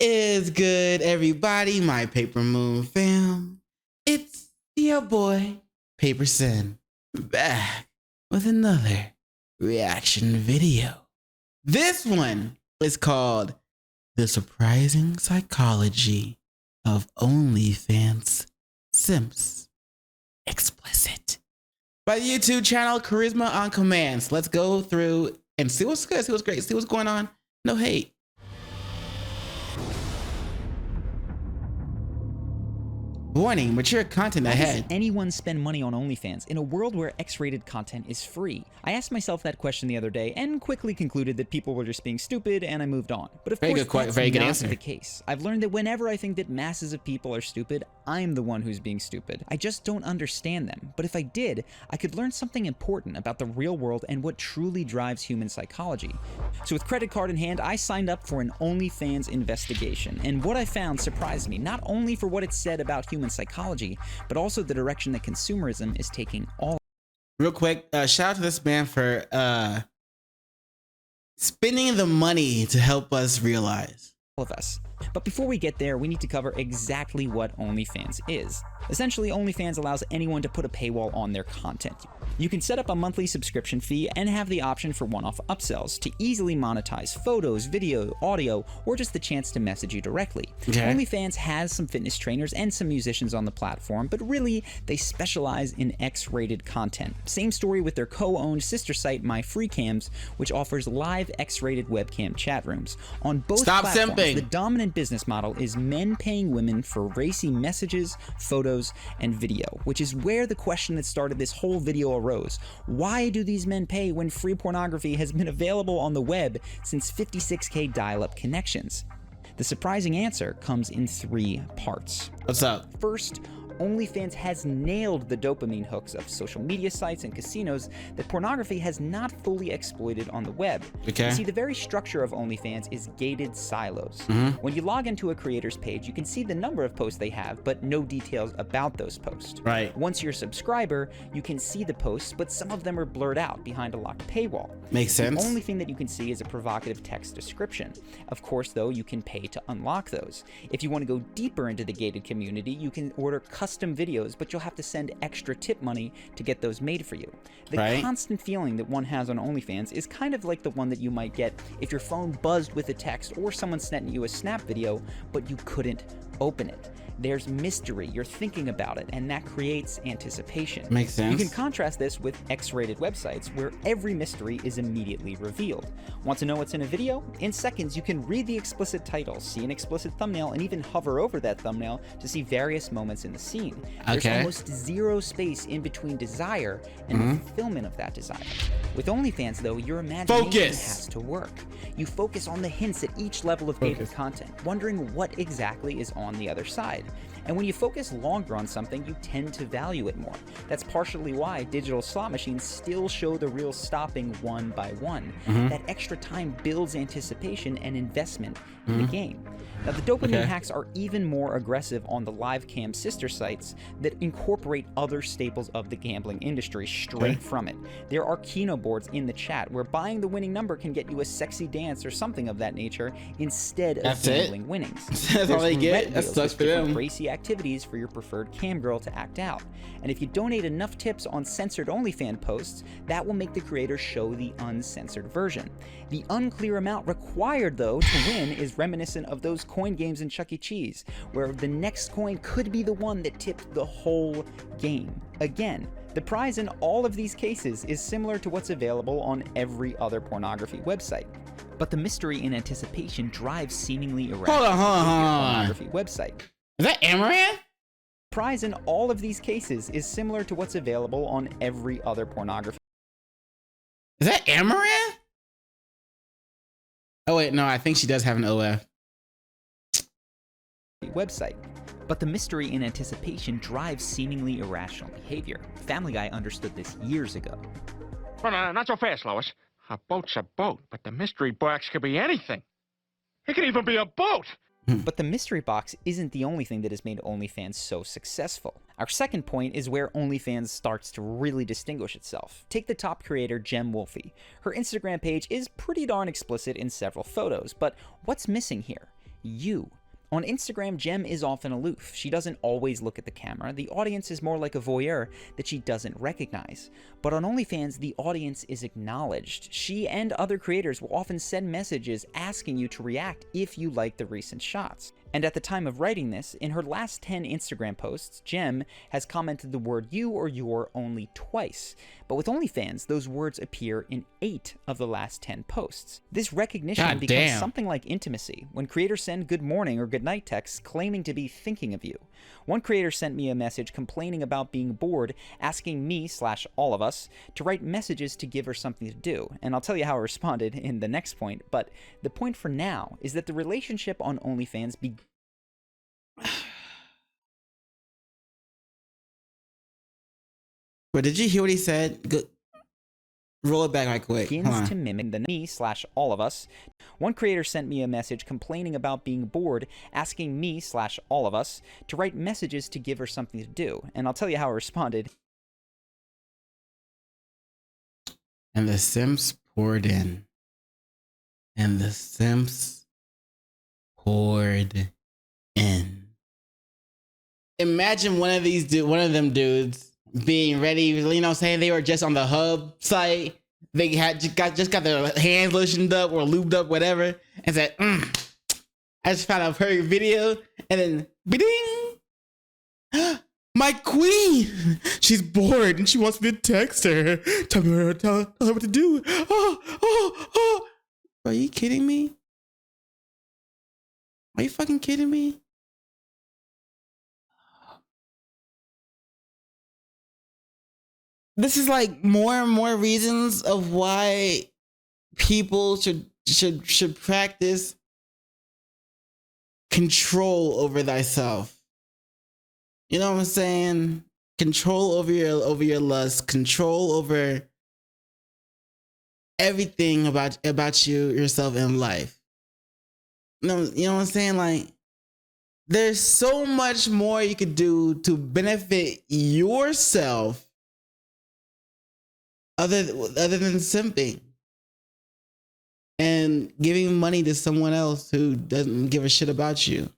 is good, everybody? My Paper Moon fam. It's your boy, PaperSIn, back with another reaction video. This one is called The Surprising Psychology of OnlyFans Simps. Explicit. By the YouTube channel Charisma on Commands. Let's go through and see what's good, see what's great, see what's going on. No hate. Warning, mature content ahead. Why does anyone spend money on OnlyFans in a world where X-rated content is free? I asked myself that question the other day and quickly concluded that people were just being stupid and I moved on. But of course, that's not the case. I've learned that whenever I think that masses of people are stupid, I'm the one who's being stupid. I just don't understand them. But if I did, I could learn something important about the real world and what truly drives human psychology. So with credit card in hand, I signed up for an OnlyFans investigation. And what I found surprised me, not only for what it said about human psychology, but also the direction that consumerism is taking all. Real quick, shout out to this man for spending the money to help us realize. Of us. But before we get there, we need to cover exactly what OnlyFans is. Essentially, OnlyFans allows anyone to put a paywall on their content. You can set up a monthly subscription fee and have the option for one-off upsells to easily monetize photos, video, audio, or just the chance to message you directly. Okay. OnlyFans has some fitness trainers and some musicians on the platform, but really, they specialize in X-rated content. Same story with their co-owned sister site, MyFreeCams, which offers live X-rated webcam chat rooms. On both platforms, the dominant business model is men paying women for racy messages, photos, and video, which is where the question that started this whole video arose. Why do these men pay when free pornography has been available on the web since 56K dial-up connections? The surprising answer comes in 3 parts. What's up? First, OnlyFans has nailed the dopamine hooks of social media sites and casinos that pornography has not fully exploited on the web. Okay. You see, the very structure of OnlyFans is gated silos. When you log into a creator's page, you can see the number of posts they have, but no details about those posts. Right. Once you're a subscriber, you can see the posts, but some of them are blurred out behind a locked paywall. Makes sense. The only thing that you can see is a provocative text description. Of course, though, you can pay to unlock those. If you want to go deeper into the gated community, you can order custom videos, but you'll have to send extra tip money to get those made for you. The constant feeling that one has on OnlyFans is kind of like the one that you might get if your phone buzzed with a text or someone sent you a snap video, but you couldn't open it. There's mystery, you're thinking about it, and that creates anticipation. Makes sense. You can contrast this with X-rated websites where every mystery is immediately revealed. Want to know what's in a video? In seconds, you can read the explicit title, see an explicit thumbnail, and even hover over that thumbnail to see various moments in the scene. There's almost zero space in between desire and the fulfillment of that desire. With OnlyFans, though, your imagination has to work. You focus on the hints at each level of gated content, wondering what exactly is on the other side. And when you focus longer on something, you tend to value it more. That's partially why digital slot machines still show the reels stopping one by one. That extra time builds anticipation and investment in the game. Now, the dopamine hacks are even more aggressive on the live cam sister sites that incorporate other staples of the gambling industry straight from it. There are Keno boards in the chat where buying the winning number can get you a sexy dance or something of that nature instead of gambling winnings. That's all they get. That sucks for them. Racy activities for your preferred cam girl to act out. And if you donate enough tips on censored OnlyFans posts, that will make the creator show the uncensored version. The unclear amount required, though, to win is reminiscent of those coin games in Chuck E. Cheese, where the next coin could be the one that tipped the whole game. Again, the prize in all of these cases is similar to what's available on every other pornography website. But the mystery and anticipation drives seemingly irrational pornography website. Is that Amaranth? Prize in all of these cases is similar to what's available on every other pornography. Is that Amaranth? Oh wait, no, I think she does have an OF. Website. But the mystery and anticipation drives seemingly irrational behavior. Family Guy understood this years ago. No, not so fast, Lois. A boat's a boat, but the mystery box could be anything. It could even be a boat! But the mystery box isn't the only thing that has made OnlyFans so successful. Our second point is where OnlyFans starts to really distinguish itself. Take the top creator, Gem Wolfie. Her Instagram page is pretty darn explicit in several photos, but what's missing here? you. On Instagram, Jem is often aloof. She doesn't always look at the camera. The audience is more like a voyeur that she doesn't recognize. But on OnlyFans, the audience is acknowledged. She and other creators will often send messages asking you to react if you like the recent shots. And at the time of writing this, in her last 10 Instagram posts, Jem has commented the word you or your only twice. But with OnlyFans, those words appear in 8 of the last 10 posts. This recognition becomes something like intimacy, when creators send good morning or good night texts claiming to be thinking of you. One creator sent me a message complaining about being bored, asking me/all of us to write messages to give her something to do, and I'll tell you how I responded in the next point, but the point for now is that the relationship on OnlyFans But did you hear what he said? Good. Roll it back right quick. Begins to mimic the me/all of us. One creator sent me a message complaining about being bored, asking me/all of us to write messages to give her something to do, and I'll tell you how I responded. And the Simps poured in. And the Simps poured in. Imagine one of them dudes being ready, you know, saying they were just on the hub site. They had just got their hands lotioned up or lubed up, whatever, and said, I just found out her video, and then, ba-ding! My queen! She's bored and she wants me to text her. Tell her what to do. Oh. Are you kidding me? Are you fucking kidding me? This is like more and more reasons of why people should practice control over thyself. You know what I'm saying? Control over your lust, control over everything about yourself in life. You know what I'm saying? Like, there's so much more you could do to benefit yourself other than simping and giving money to someone else who doesn't give a shit about you.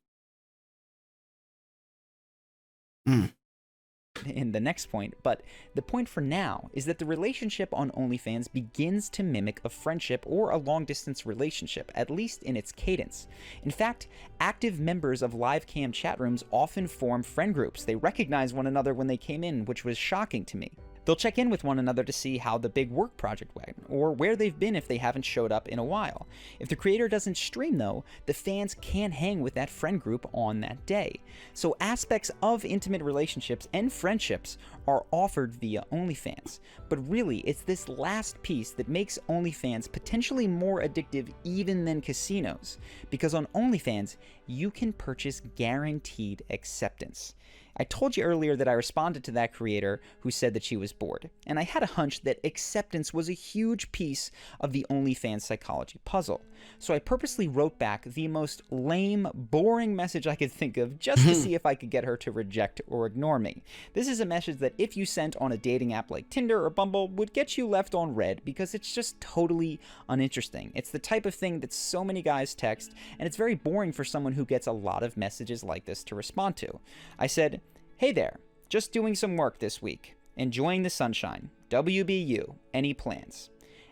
In the next point, but the point for now is that the relationship on OnlyFans begins to mimic a friendship or a long-distance relationship, at least in its cadence. In fact, active members of live cam chat rooms often form friend groups. They recognize one another when they came in, which was shocking to me. They'll check in with one another to see how the big work project went, or where they've been if they haven't showed up in a while. If the creator doesn't stream though, the fans can hang with that friend group on that day. So aspects of intimate relationships and friendships are offered via OnlyFans. But really, it's this last piece that makes OnlyFans potentially more addictive even than casinos. Because on OnlyFans, you can purchase guaranteed acceptance. I told you earlier that I responded to that creator who said that she was bored, and I had a hunch that acceptance was a huge piece of the OnlyFans psychology puzzle. So I purposely wrote back the most lame, boring message I could think of just to see if I could get her to reject or ignore me. This is a message that if you sent on a dating app like Tinder or Bumble would get you left on red because it's just totally uninteresting. It's the type of thing that so many guys text, and it's very boring for someone who gets a lot of messages like this to respond to. I said, "Hey there, just doing some work this week. Enjoying the sunshine. WBU. Any plans?"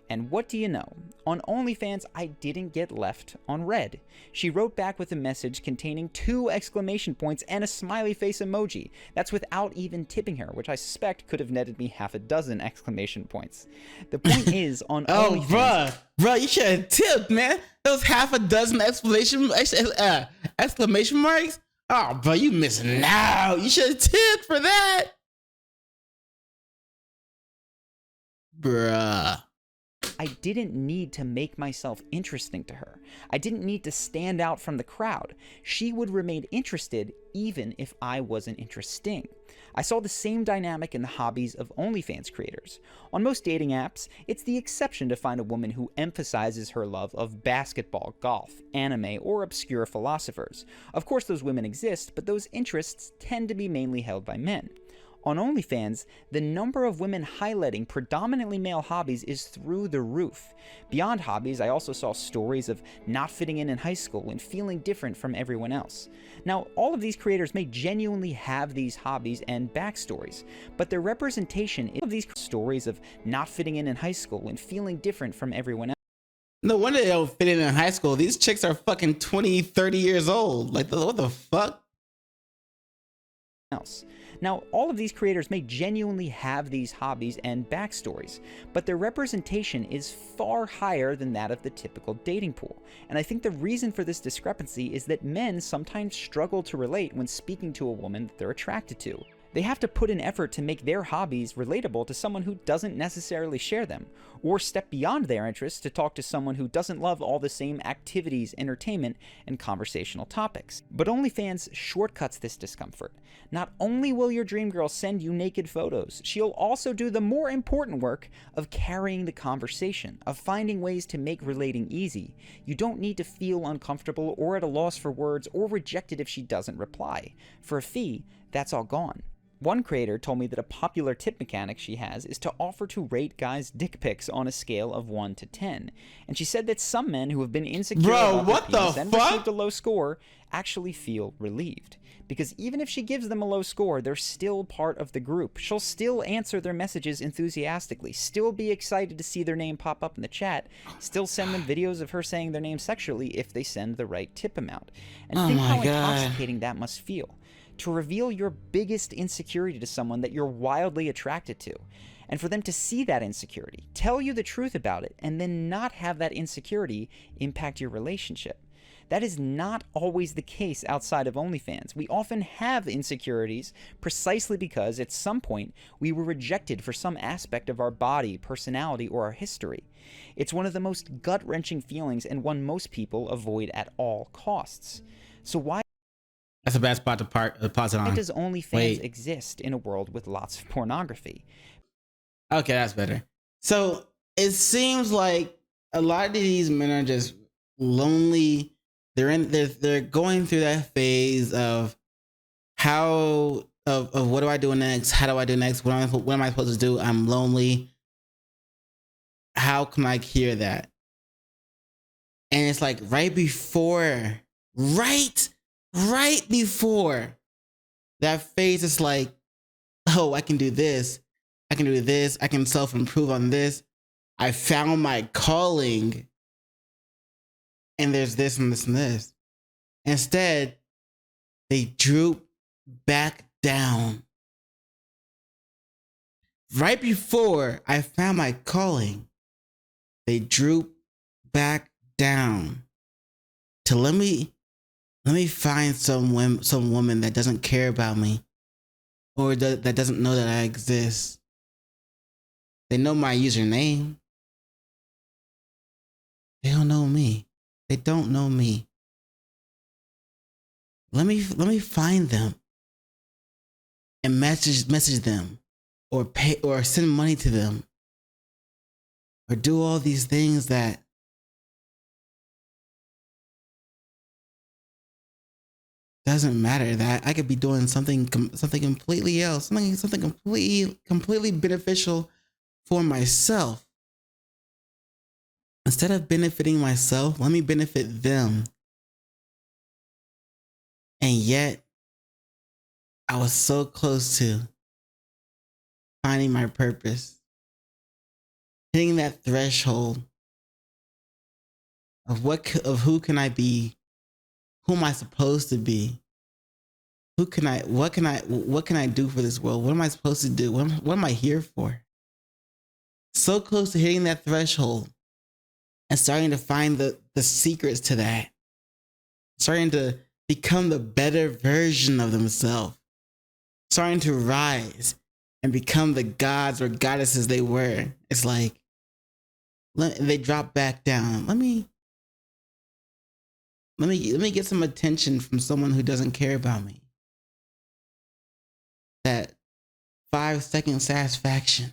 And what do you know? On OnlyFans, I didn't get left on red. She wrote back with a message containing 2 exclamation points and a smiley face emoji. That's without even tipping her, which I suspect could have netted me half a dozen exclamation points. The point is, on OnlyFans... Bruh, you should have tipped, man. Those half a dozen exclamation marks? Oh, bro, you missing out. You should have tipped for that. Bruh. I didn't need to make myself interesting to her. I didn't need to stand out from the crowd. She would remain interested even if I wasn't interesting. I saw the same dynamic in the hobbies of OnlyFans creators. On most dating apps, it's the exception to find a woman who emphasizes her love of basketball, golf, anime, or obscure philosophers. Of course, those women exist, but those interests tend to be mainly held by men. On OnlyFans, the number of women highlighting predominantly male hobbies is through the roof. Beyond hobbies, I also saw stories of not fitting in high school and feeling different from everyone else. Now, all of these creators may genuinely have these hobbies and backstories, but their representation of these stories of not fitting in high school and feeling different from everyone else. No wonder they don't fit in high school. These chicks are fucking 20, 30 years old. Like, what the fuck? Now, all of these creators may genuinely have these hobbies and backstories, but their representation is far higher than that of the typical dating pool. And I think the reason for this discrepancy is that men sometimes struggle to relate when speaking to a woman that they're attracted to. They have to put in effort to make their hobbies relatable to someone who doesn't necessarily share them, or step beyond their interests to talk to someone who doesn't love all the same activities, entertainment, and conversational topics. But OnlyFans shortcuts this discomfort. Not only will your dream girl send you naked photos, she'll also do the more important work of carrying the conversation, of finding ways to make relating easy. You don't need to feel uncomfortable or at a loss for words or rejected if she doesn't reply. For a fee, that's all gone. One creator told me that a popular tip mechanic she has is to offer to rate guys' dick pics on a scale of 1 to 10. And she said that some men who have been insecure about their penis and received a low score actually feel relieved. Because even if she gives them a low score, they're still part of the group. She'll still answer their messages enthusiastically, still be excited to see their name pop up in the chat, still send them videos of her saying their name sexually if they send the right tip amount. And think how intoxicating that must feel. To reveal your biggest insecurity to someone that you're wildly attracted to, and for them to see that insecurity, tell you the truth about it, and then not have that insecurity impact your relationship. That is not always the case outside of OnlyFans. We often have insecurities precisely because at some point we were rejected for some aspect of our body, personality, or our history. It's one of the most gut-wrenching feelings and one most people avoid at all costs. So why That's a bad spot to pause it on. Why does OnlyFans exist in a world with lots of pornography? Okay, that's better. So it seems like a lot of these men are just lonely. They're going through that phase of what do I do next? How do I do next? What am I supposed to do? I'm lonely. How can I cure that? And it's like right before that phase, it's like, oh, I can do this. I can do this. I can self-improve on this. I found my calling. And there's this and this and this. Instead, they droop back down. Right before I found my calling, they droop back down to let me find some woman that doesn't care about me, or that doesn't know that I exist. They know my username. They don't know me. They don't know me. Let me find them and message them, or pay or send money to them, or do all these things that doesn't matter. That I could be doing something completely else, something completely beneficial for myself. Instead of benefiting myself, let me benefit them. And yet, I was so close to finding my purpose, hitting that threshold of who can I be? Who am I supposed to be? What can I do for this world? What am I supposed to do? What am I here for? So close to hitting that threshold and starting to find the secrets to that. Starting to become the better version of themselves. Starting to rise and become the gods or goddesses they were. It's like, they drop back down. Let me get some attention from someone who doesn't care about me. That 5-second satisfaction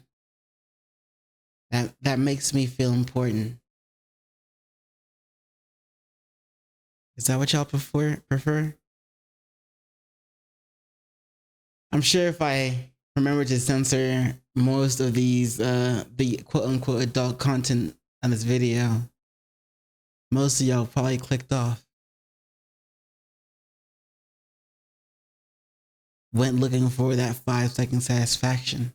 that makes me feel important. Is that what y'all prefer? I'm sure if I remember to censor most of these the quote unquote adult content on this video. Most of y'all probably clicked off. Went looking for that 5-second satisfaction.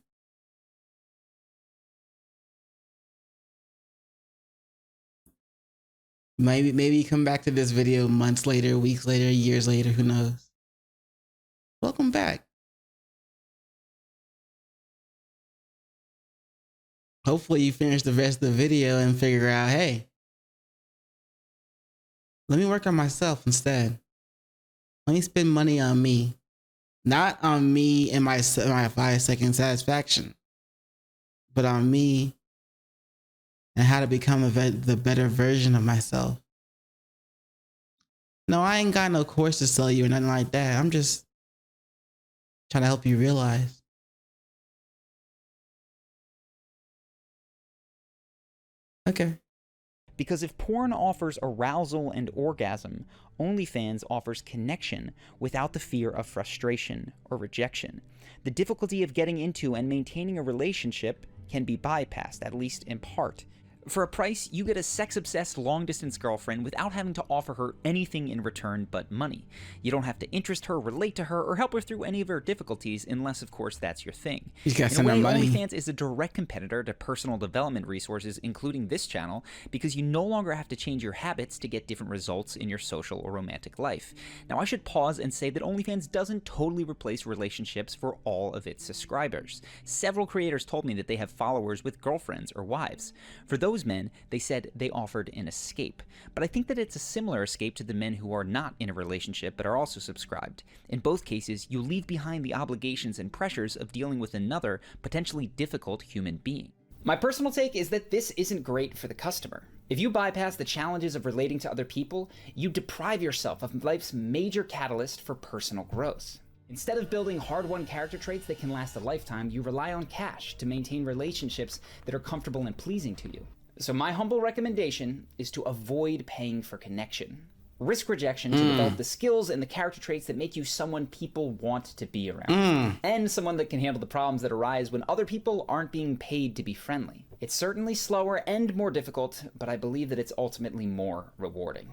Maybe come back to this video months later, weeks later, years later, who knows? Welcome back. Hopefully you finish the rest of the video and figure out, hey, let me work on myself instead. Let me spend money on me. Not on me and my 5-second satisfaction, but on me and how to become the better version of myself. No, I ain't got no course to sell you or nothing like that. I'm just trying to help you realize. Okay. Because if porn offers arousal and orgasm, OnlyFans offers connection without the fear of frustration or rejection. The difficulty of getting into and maintaining a relationship can be bypassed, at least in part. For a price, you get a sex-obsessed long-distance girlfriend without having to offer her anything in return but money. You don't have to interest her, relate to her, or help her through any of her difficulties, unless, of course, that's your thing. You gotta In send a her way, money. OnlyFans is a direct competitor to personal development resources, including this channel, because you no longer have to change your habits to get different results in your social or romantic life. Now, I should pause and say that OnlyFans doesn't totally replace relationships for all of its subscribers. Several creators told me that they have followers with girlfriends or wives. For those men, they said they offered an escape. But I think that it's a similar escape to the men who are not in a relationship but are also subscribed. In both cases, you leave behind the obligations and pressures of dealing with another, potentially difficult human being. My personal take is that this isn't great for the customer. If you bypass the challenges of relating to other people, you deprive yourself of life's major catalyst for personal growth. Instead of building hard-won character traits that can last a lifetime, you rely on cash to maintain relationships that are comfortable and pleasing to you. So my humble recommendation is to avoid paying for connection. Risk rejection to develop the skills and the character traits that make you someone people want to be around. And someone that can handle the problems that arise when other people aren't being paid to be friendly. It's certainly slower and more difficult, but I believe that it's ultimately more rewarding.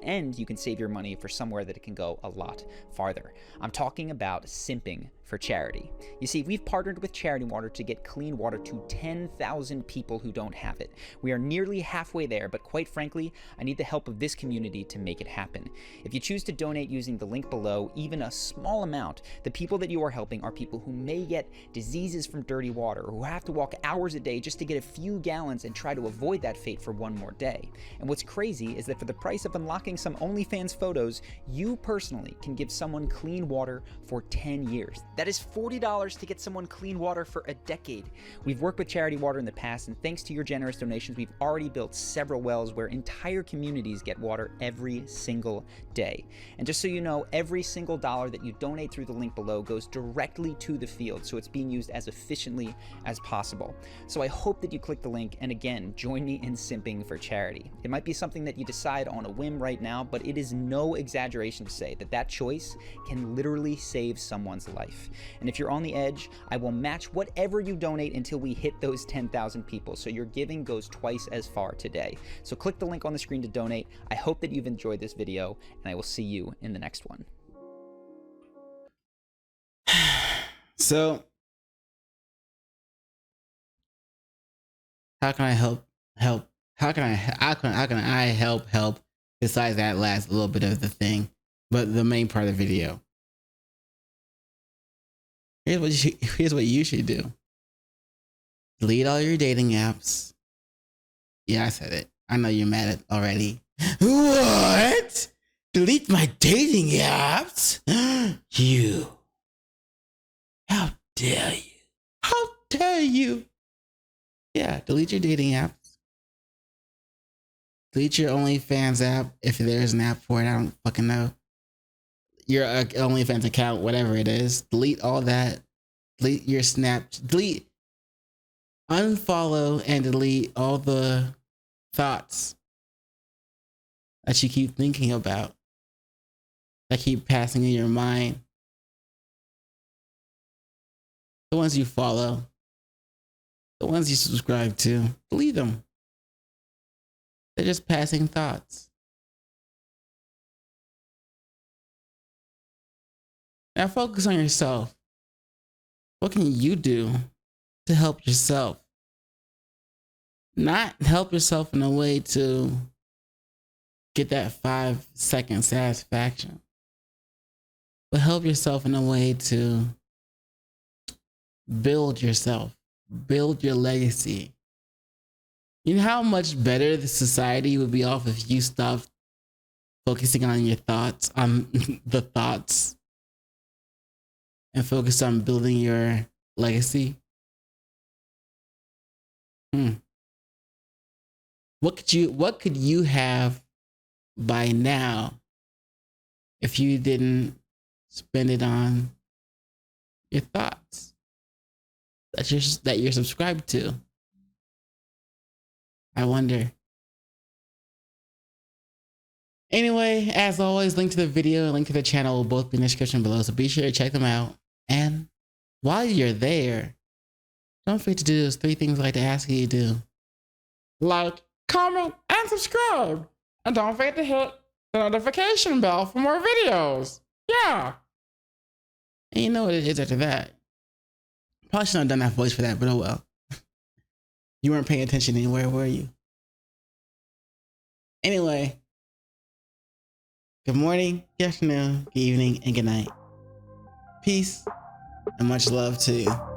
And you can save your money for somewhere that it can go a lot farther. I'm talking about simping for charity. You see, we've partnered with Charity Water to get clean water to 10,000 people who don't have it. We are nearly halfway there, but quite frankly, I need the help of this community to make it happen. If you choose to donate using the link below, even a small amount, the people that you are helping are people who may get diseases from dirty water, or who have to walk hours a day just to get a few gallons and try to avoid that fate for one more day. And what's crazy is that for the price of unlocking some OnlyFans photos, you personally can give someone clean water for 10 years. That is $40 to get someone clean water for a decade. We've worked with Charity Water in the past, and thanks to your generous donations, we've already built several wells where entire communities get water every single day. And just so you know, every single dollar that you donate through the link below goes directly to the field, so it's being used as efficiently as possible. So I hope that you click the link and again, join me in simping for charity. It might be something that you decide on a whim right now, but it is no exaggeration to say that that choice can literally save someone's life. And if you're on the edge, I will match whatever you donate until we hit those 10,000 people. So your giving goes twice as far today. So click the link on the screen to donate. I hope that you've enjoyed this video, and I will see you in the next one. So, how can I help? How can I help besides that last little bit of the thing, but the main part of the video? Here's what you should do. Delete all your dating apps. Yeah, I said it. I know you're mad at already. What? Delete my dating apps? You. How dare you? How dare you? Yeah, delete your dating apps. Delete your OnlyFans app if there's an app for it. I don't fucking know. Your OnlyFans account, whatever it is. Delete all that. Delete your Snap. Delete. Unfollow and delete all the thoughts that you keep thinking about, that keep passing in your mind. the ones you follow, the ones you subscribe to, delete them. They're just passing thoughts. Now focus on yourself. What can you do to help yourself? Not help yourself in a way to get that 5-second satisfaction, but help yourself in a way to build yourself, build your legacy. You know how much better the society would be off if you stopped focusing on your thoughts, on the thoughts, and focus on building your legacy? What could you have by now if you didn't spend it on your thoughts that you're subscribed to? I wonder. Anyway, as always, link to the video and link to the channel will both be in the description below, so be sure to check them out. And while you're there, don't forget to do those 3 things I like to ask you to do. Like, comment, and subscribe. And don't forget to hit the notification bell for more videos. Yeah. And you know what it is after that. Probably shouldn't have done that voice for that, but oh well. You weren't paying attention anywhere, were you? Anyway, good morning, good afternoon, good evening, and good night. Peace and much love to you.